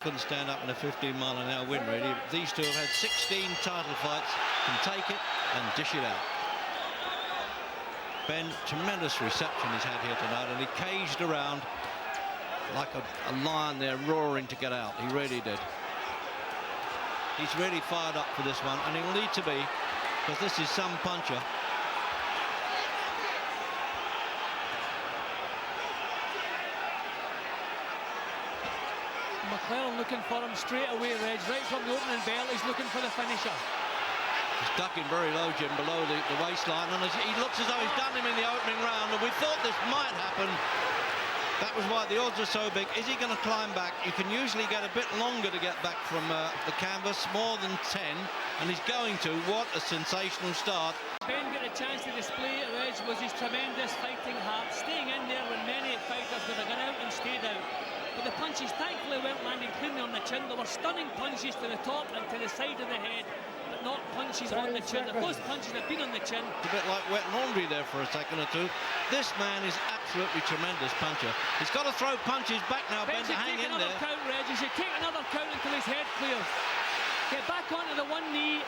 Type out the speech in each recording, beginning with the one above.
Couldn't stand up in a 15-mile-an-hour wind, really. These two have had 16 title fights, can take it and dish it out. Ben, tremendous reception he's had here tonight, and he caged around like a lion there, roaring to get out. He really did. He's really fired up for this one, and he'll need to be, because this is some puncher. McClellan looking for him straight away, Reg. Right from the opening bell, he's looking for the finisher. He's ducking very low, Jim, below the waistline, and he looks as though he's done him in the opening round, and we thought this might happen. That was why the odds are so big. Is he going to climb back? You can usually get a bit longer to get back from the canvas, more than 10, and he's going to. What a sensational start. Ben got a chance to display at Reg was his tremendous fighting heart, staying in there when many fighters would have gone out and stayed out. But the punches thankfully weren't landing cleanly on the chin. There were stunning punches to the top and to the side of the head, but not punches on the chin. If those punches had been on the chin... It's a bit like wet laundry there for a second or two. This man is absolutely tremendous puncher. He's got to throw punches back now, Ben, to hang in there. Count, Reg. He should take another count until his head clears. Get back onto the one knee,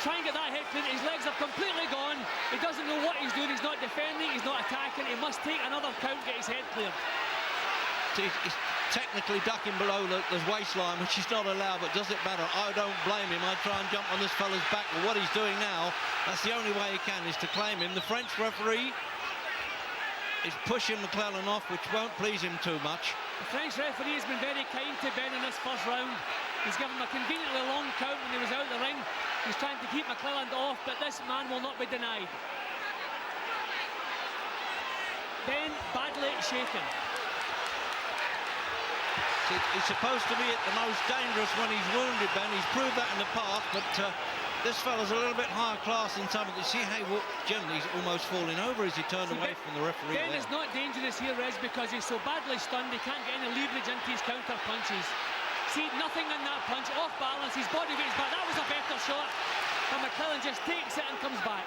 try and get that head clear. His legs are completely gone. He doesn't know what he's doing. He's not defending, he's not attacking. He must take another count, get his head cleared. He's technically ducking below the waistline, which is not allowed, but does it matter? I don't blame him. I'd try and jump on this fella's back, but what he's doing now, that's the only way he can, is to claim him. The French referee is pushing McClellan off, which won't please him too much. The French referee has been very kind to Ben in this first round. He's given him a conveniently long count when he was out of the ring. He's trying to keep McClellan off, but this man will not be denied. Ben badly shaken. He's supposed to be at the most dangerous when he's wounded, Ben. He's proved that in the past, but this fella's a little bit higher class in some of the... See how generally he's almost falling over as he turned away from the referee. Ben is not dangerous here, Rez, because he's so badly stunned he can't get any leverage into his counter punches. See, nothing in that punch, off balance, his body weight is back. That was a better shot, but McClellan just takes it and comes back.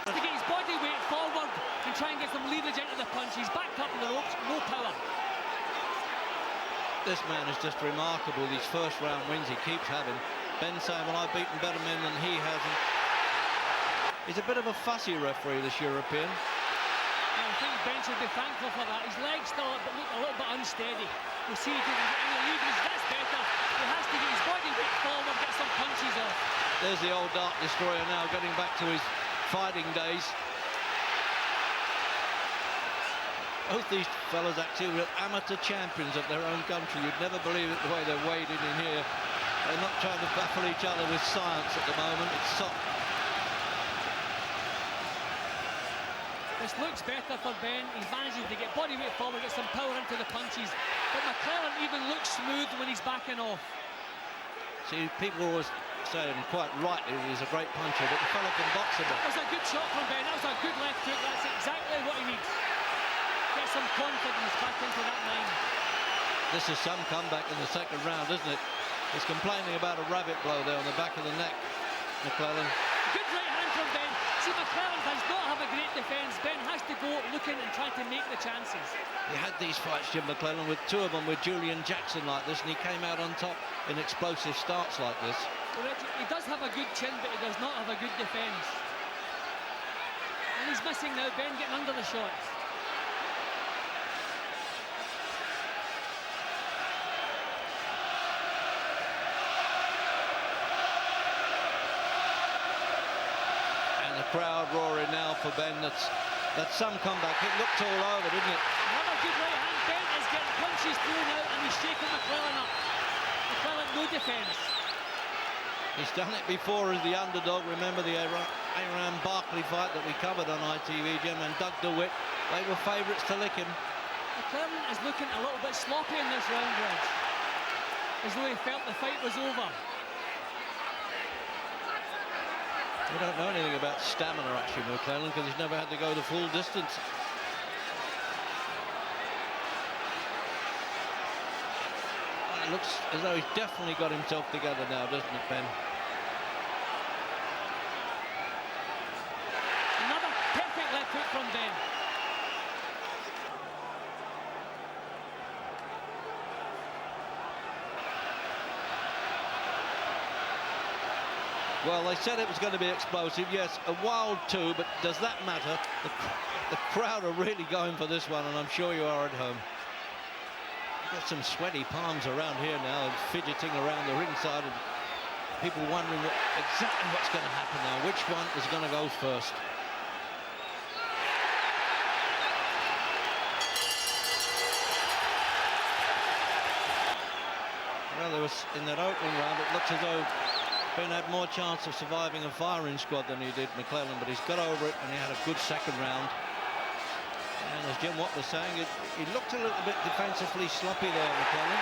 To get his body weight forward and try and get some leverage into the punch. He's backed up in the ropes, no power. This man is just remarkable. These first round wins he keeps having. Ben saying, well, I've beaten better men than he hasn't. He's a bit of a fussy referee, this European. I think Ben should be thankful for that. His legs still look a little bit unsteady. We'll see if he can get any leverage. That's better. He has to get his body weight forward, get some punches off. There's the old Dart Destroyer now, getting back to his fighting days. Both these fellas actually were amateur champions of their own country. You'd never believe it the way they're wading in here. They're not trying to baffle each other with science at the moment. It's soft. This looks better for Ben. He's managing to get body weight forward, get some power into the punches. But McClellan even looks smooth when he's backing off. See, people always say, and quite rightly, he's a great puncher, but the fella can box a bit. That was a good shot from Ben. That was a good left hook. That's exactly what he needs. Get some confidence back into that line. This is some comeback in the second round, isn't it? He's complaining about a rabbit blow there on the back of the neck, McClellan. Good right hand from Ben. See, McClellan does not have a great defence. Ben has to go looking and trying to make the chances. He had these fights, Jim McClellan, with two of them with Julian Jackson like this, and he came out on top in explosive starts like this. Well, he does have a good chin, but he does not have a good defence. And he's missing now, Ben getting under the shots. Crowd roaring now for Ben. That's some comeback. It looked all over, didn't it? Another good right hand. Ben is getting punches thrown out and he's shaking McClellan up. McClellan, no defence. He's done it before as the underdog. Remember the Aaron Barkley fight that we covered on ITV, Jim, and Doug DeWitt. They were favourites to lick him. McClellan is looking a little bit sloppy in this round, Reg. As though he felt the fight was over. We don't know anything about stamina, actually, McClellan, because he's never had to go the full distance. It looks as though he's definitely got himself together now, doesn't it, Ben? Another perfect left hook from Ben. Well, they said it was going to be explosive. Yes, a wild two, but does that matter? The crowd are really going for this one, and I'm sure you are at home. Got some sweaty palms around here now, and fidgeting around the ringside, and people wondering exactly what's going to happen now. Which one is going to go first? Well, there was in that opening round, it looks as though Ben had more chance of surviving a firing squad than he did McClellan, but he's got over it and he had a good second round. And as Jim Watt was saying, he looked a little bit defensively sloppy there, McClellan.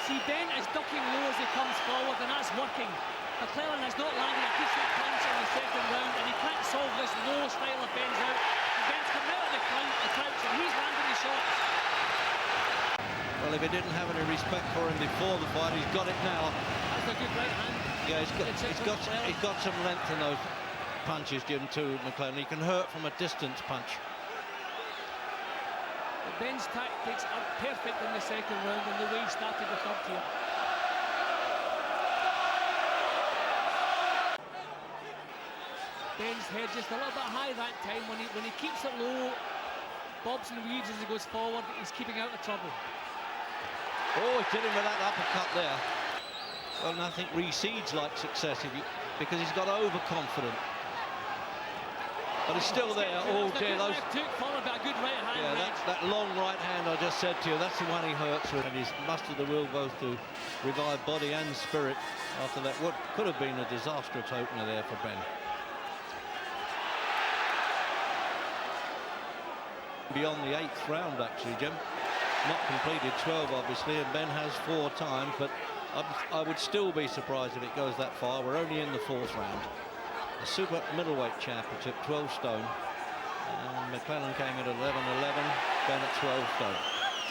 See, Ben is ducking low as he comes forward, and that's working. McClellan has not landed a decent punch in the second round, and he can't solve this low style of Ben's out. And Ben's coming out of the crouch, and he's landing his shots. Well, if he didn't have any respect for him before the fight, he's got it now. That's a good right hand. Yeah, he's got some length in those punches, Jim, too, McClellan. He can hurt from a distance punch. But Ben's tactics are perfect in the second round, and the way he started the third tier. Ben's head just a little bit high that time. When he keeps it low, bobs and weaves as he goes forward, he's keeping out of trouble. Oh, he's hit him with that uppercut there. Well, nothing recedes like success because he's got overconfident. But he's still there. Oh dear, those. Followed by a good right hand. Yeah, that long right hand I just said to you. That's the one he hurts with, and he's mustered the will both to revive body and spirit after that. What could have been a disastrous opener there for Ben. Beyond the 8th round, actually, Jim. Not completed 12, obviously, and Ben has 4 times, but I would still be surprised if it goes that far. We're only in the 4th round. The Super Middleweight Championship, 12 stone. And McClellan came in at 11-11, Ben at 12 stone.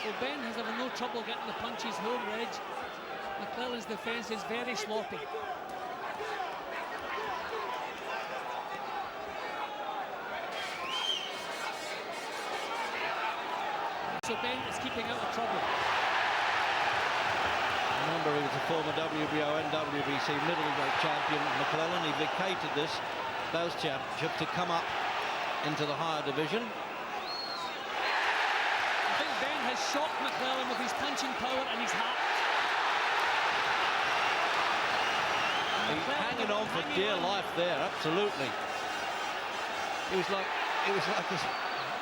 Well, Ben has had no trouble getting the punches home, Reg. McClellan's defence is very sloppy. So Ben is keeping out of trouble. Remember, he was a former WBO and WBC middleweight champion, McClellan. He vacated those championships to come up into the higher division. I think Ben has shocked McClellan with his punching power and his heart. He's hanging on for dear life there, absolutely. It was like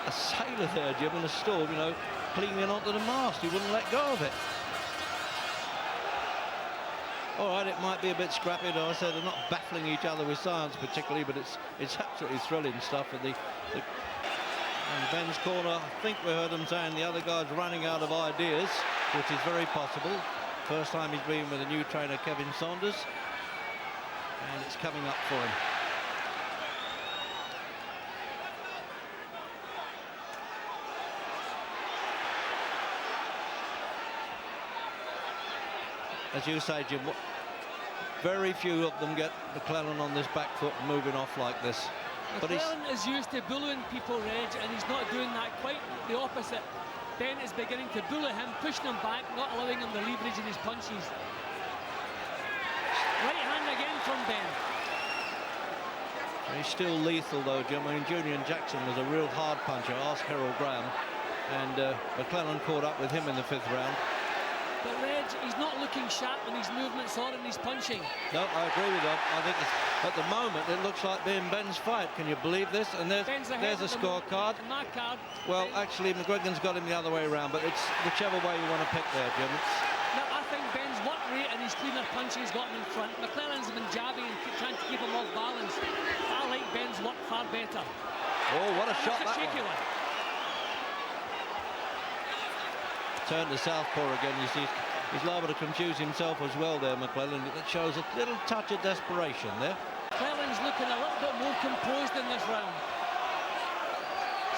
a sailor there, Jim, in a storm, you know, clinging onto the mast. He wouldn't let go of it. All right, it might be a bit scrappy, though. I said they're not battling each other with science particularly, but it's absolutely thrilling stuff. And Ben's corner, I think we heard them saying the other guy's running out of ideas, which is very possible. First time he's been with a new trainer, Kevin Saunders, and it's coming up for him. As you say, Jim, very few of them get McClellan on this back foot and moving off like this. McClellan is used to bullying people, Reg, and he's not doing that. Quite the opposite. Ben is beginning to bully him, pushing him back, not allowing him the leverage in his punches. Right hand again from Ben. He's still lethal, though, Jim. I mean, Julian Jackson was a real hard puncher. Ask Harold Graham. And McClellan caught up with him in the 5th round. But Reg, he's not looking sharp in his movements or in his punching. No, I agree with that. I think at the moment it looks like being Ben's fight. Can you believe this? And there's a scorecard. My card. Well, actually, McGregor's got him the other way around, but it's whichever way you want to pick there, Jim. No, I think Ben's work rate and his cleaner punching has got him in front. McClellan's been jabbing and trying to keep him off balance. I like Ben's work far better. Oh, what a shot that one. Turn to southpaw again. You see, he's liable to confuse himself as well there, McClellan. It shows a little touch of desperation there. McClellan's looking a little bit more composed in this round.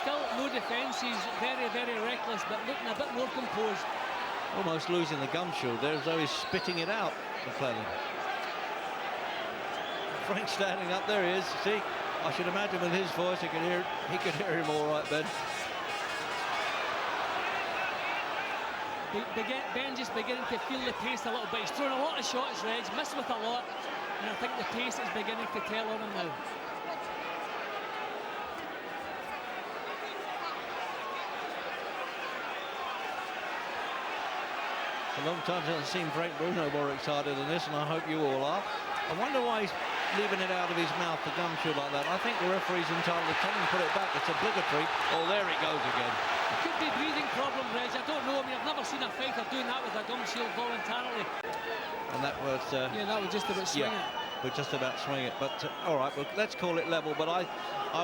Still no defence. He's very, very reckless, but looking a bit more composed. Almost losing the gum shield there, as though he's spitting it out, McClellan. Frank standing up there, he is. See, I should imagine with his voice, he could hear him all right, Ben. Ben just beginning to feel the pace a little bit. He's thrown a lot of shots, Reg, missed with a lot, and I think the pace is beginning to tell on him now. A long time since I've seen Frank Bruno more excited than this, and I hope you all are. I wonder why he's leaving it out of his mouth, the gumshoe like that. I think the referee's entitled to tell him to put it back. It's obligatory. Oh, there it goes again. It could be breathing problem, Reg. I don't know. I mean, I've never seen a fighter doing that with a gum shield voluntarily. And that was... yeah, that was just about swinging. Yeah, we're just about swing it. But, all right, well, let's call it level. But I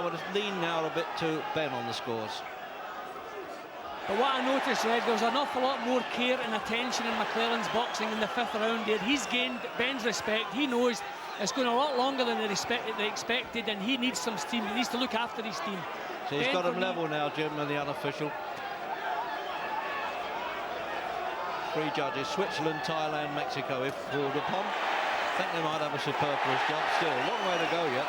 would have leaned now a bit to Ben on the scores. But what I noticed, Reg, there was an awful lot more care and attention in McClellan's boxing in the 5th round there. He's gained Ben's respect. He knows it's going a lot longer than they expected, and he needs some steam. He needs to look after his team. So he's got him level now, Jim, and the unofficial. 3 judges, Switzerland, Thailand, Mexico, if called upon. I think they might have a superfluous job still. Long way to go yet.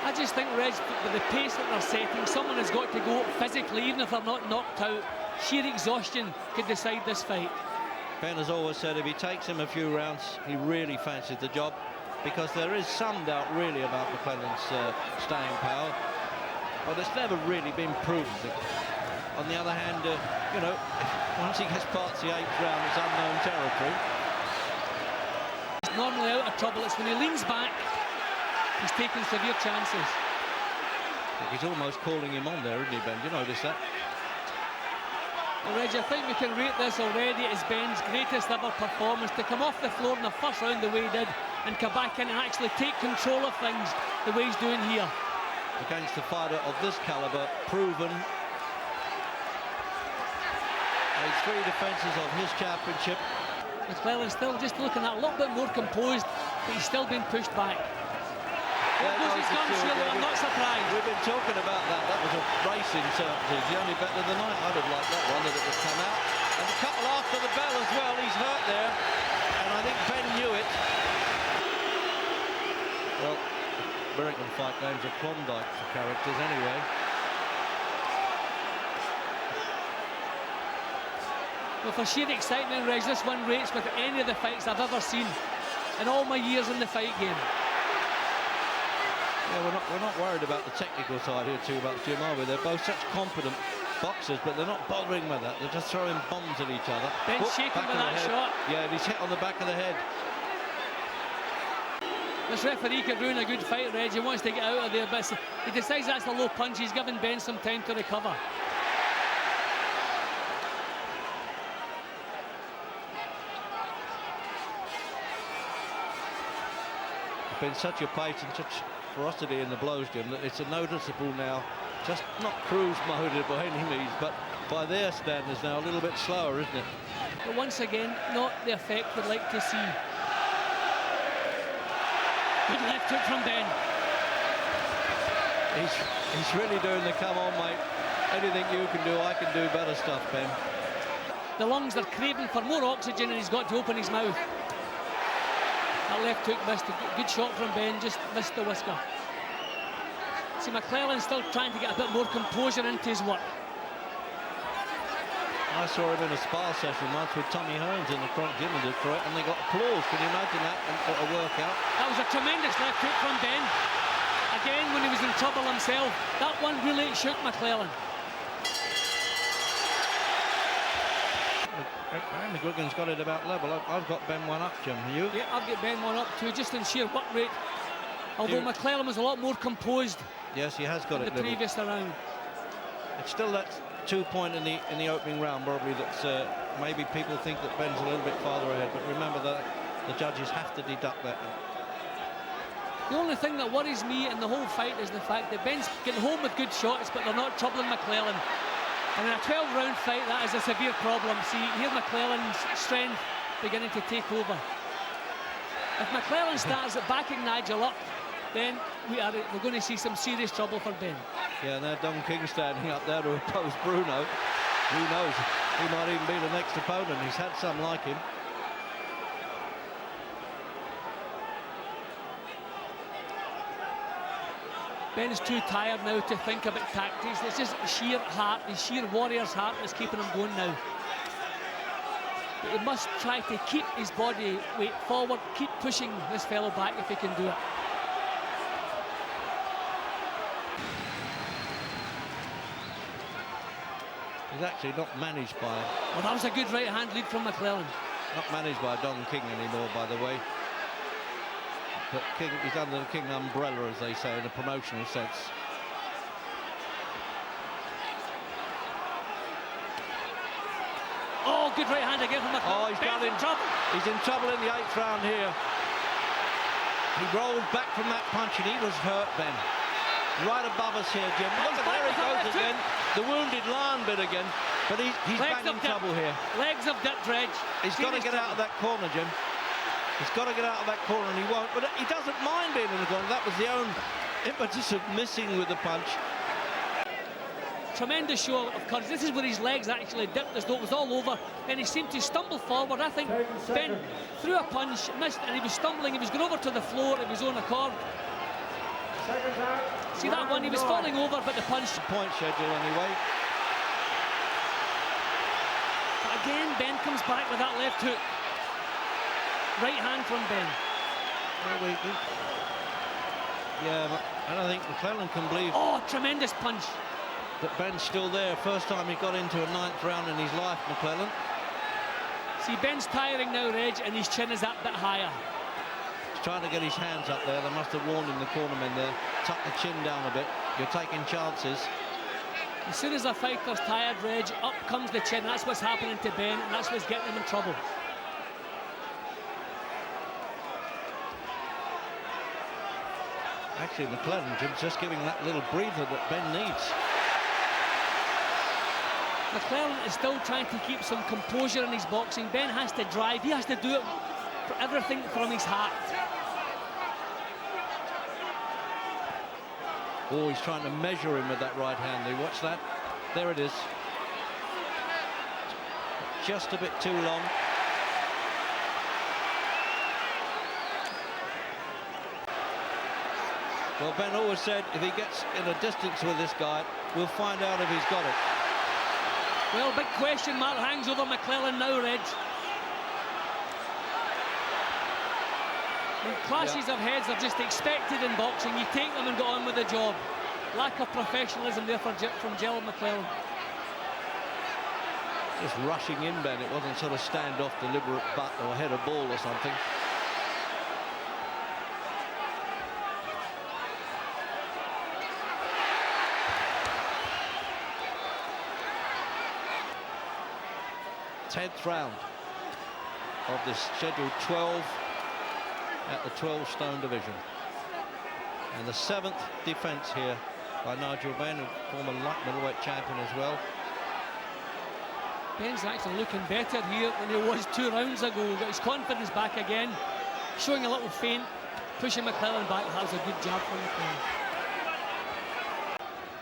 I just think, Reg, with the pace that they're setting, someone has got to go physically, even if they're not knocked out. Sheer exhaustion could decide this fight. Ben has always said if he takes him a few rounds, he really fancies the job, because there is some doubt really about McClellan's staying power, but it's never really been proven. On the other hand, you know, once he gets past the 8th round, it's unknown territory. He's normally out of trouble. It's when he leans back, he's taking severe chances. He's almost calling him on there, isn't he, Ben? Do you notice that? Well, Reg, I think we can rate this already as Ben's greatest ever performance. To come off the floor in the 1st round the way he did, and come back in and actually take control of things the way he's doing here. Against a fighter of this caliber, proven. 3 defences of his championship. McClellan still just looking a little bit more composed, but he's still being pushed back. There goes his gun shield, I'm not surprised. We've been talking about that. That was a racing certainty. The only bet of the night. I'd have liked that one, that it would come out. And a couple after the bell as well. He's hurt there, and I think Ben knew it. Well, American fight games are Klondike for characters anyway. Well, for sheer excitement, Reg, this one rates with any of the fights I've ever seen in all my years in the fight game. Yeah, we're not worried about the technical side here too much, Jim, are we? They're both such competent boxers, but they're not bothering with that. They're just throwing bombs at each other. Ben's shaking with that shot. Yeah, and he's hit on the back of the head. This referee could ruin a good fight, Reg. He wants to get out of there, but he decides that's a low punch. He's giving Ben some time to recover. There's been such a pace and such ferocity in the blows, Jim, that it's a noticeable now, just not cruise mode by any means, but by their standards now, a little bit slower, isn't it? But once again, not the effect we'd like to see. Good left hook from Ben. He's really doing the come on, mate. Anything you can do, I can do better stuff, Ben. The lungs are craving for more oxygen, and he's got to open his mouth. That left hook missed. A good shot from Ben, just missed the whisker. See, McClellan's still trying to get a bit more composure into his work. I saw him in a spar session once with Tommy Hearns in the Cronk Gym in Detroit, and they got applause. Can you imagine that at a workout? That was a tremendous left hook from Ben. Again, when he was in trouble himself, that one really shook McClellan. McGuigan's got it about level. I've got Ben one up, Jim. You? Yeah, I've got Ben one up too, just in sheer work rate. Although McClellan was a lot more composed. Yes, he has got it in the previous round. It's still that 2 point in the opening round, probably, that's maybe people think that Ben's a little bit farther ahead, but remember that the judges have to deduct that. The only thing that worries me in the whole fight is the fact that Ben's getting home with good shots, but they're not troubling McClellan. And in a 12-round fight, that is a severe problem. See, here McClellan's strength beginning to take over. If McClellan starts at backing Nigel up, then we're going to see some serious trouble for Ben. Yeah, and Don King standing up there to oppose Bruno. Who knows? He might even be the next opponent. He's had some like him. Ben is too tired now to think about tactics. It's just sheer heart, his sheer warrior's heart that's keeping him going now. But he must try to keep his body weight forward, keep pushing this fellow back if he can do it. He's actually not managed by... Well, that was a good right-hand lead from McClellan. Not managed by Don King anymore, by the way. But King, he's under the King umbrella, as they say, in a promotional sense. Oh, good right hand again from McClellan. Oh, he's got in trouble. He's in trouble in the 8th round here. He rolled back from that punch and he was hurt, Ben. Right above us here, Jim. Look at there he goes again. The wounded lion bit again. But he's back in trouble here. Legs of Dip Dredge. He's got to get out of that corner, Jim. He's got to get out of that corner and he won't. But he doesn't mind being in the corner. That was the own impetus of missing with the punch. Tremendous show of courage. This is where his legs actually dipped as though it was all over. Then he seemed to stumble forward. I think Ben threw a punch, missed, and he was stumbling. He was going over to the floor of his own accord. See that one? He was falling over, but the punch... Point schedule anyway. But again, Ben comes back with that left hook. Right hand from Ben. Yeah, but I don't think McClellan can believe... Oh, tremendous punch. That Ben's still there. First time he got into a 9th round in his life, McClellan. See, Ben's tiring now, Reg, and his chin is that bit higher. He's trying to get his hands up there. They must have warned him, the cornermen there. Tuck the chin down a bit. You're taking chances. As soon as a fighter's tired, Reg, up comes the chin. That's what's happening to Ben, and that's what's getting him in trouble. Actually, McClellan, Jim's just giving that little breather that Ben needs. McClellan is still trying to keep some composure in his boxing. Ben has to drive. He has to do it for everything from his heart. Oh, he's trying to measure him with that right hand. You watch that? There it is. Just a bit too long. Well, Ben always said if he gets in a distance with this guy, we'll find out if he's got it. Well, big question mark hangs over McClellan now, Reg. When clashes of heads are just expected in boxing, you take them and go on with the job. Lack of professionalism there from Gerald McClellan. Just rushing in, Ben. It wasn't sort of stand-off, deliberate butt or head of ball or something. Tenth round of this scheduled 12 at the 12-stone division. And the 7th defence here by Nigel Benn, a former light middleweight champion as well. Ben's actually looking better here than he was 2 rounds ago. Got his confidence back again, showing a little feint, pushing McClellan back. That was a good job from McClellan.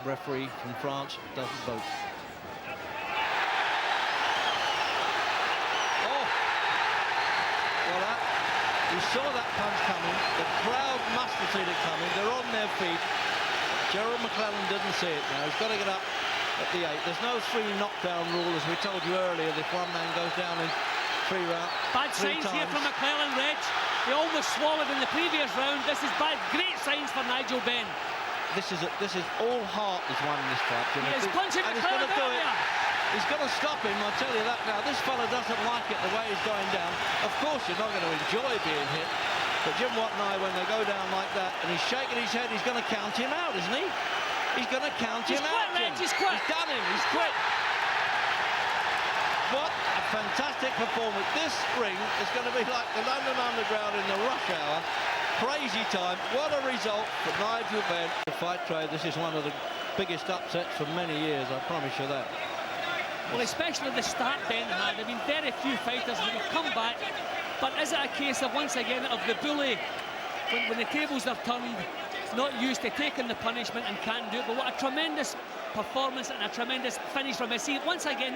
Referee from France doesn't vote. You saw that punch coming. The crowd must have seen it coming. They're on their feet. Gerald McClellan didn't see it now. He's got to get up at the 8th. There's no 3 knockdown rule, as we told you earlier. If one man goes down in 3 rounds, bad signs here from McClellan, Reg. He almost swallowed in the previous round. This is bad. Great signs for Nigel Benn. This is all heart is won in this fight. He is punching McClellan down there. He's got to stop him, I'll tell you that now. This fella doesn't like it the way he's going down. Of course, you're not going to enjoy being hit. But Jim Watt and I, when they go down like that, and he's shaking his head, he's going to count him out, isn't he? He's going to count him out, Jim. He's quit. He's done him. He's quit. What a fantastic performance. This ring is going to be like the London Underground in the rush hour. Crazy time. What a result for Nigel Benn. The fight trade, this is one of the biggest upsets for many years, I promise you that. Well, especially the start Ben had. I mean, very few fighters would have come back. But is it a case of, once again, of the bully, when the tables are turned, not used to taking the punishment and can't do it? But what a tremendous performance and a tremendous finish from him. See, once again,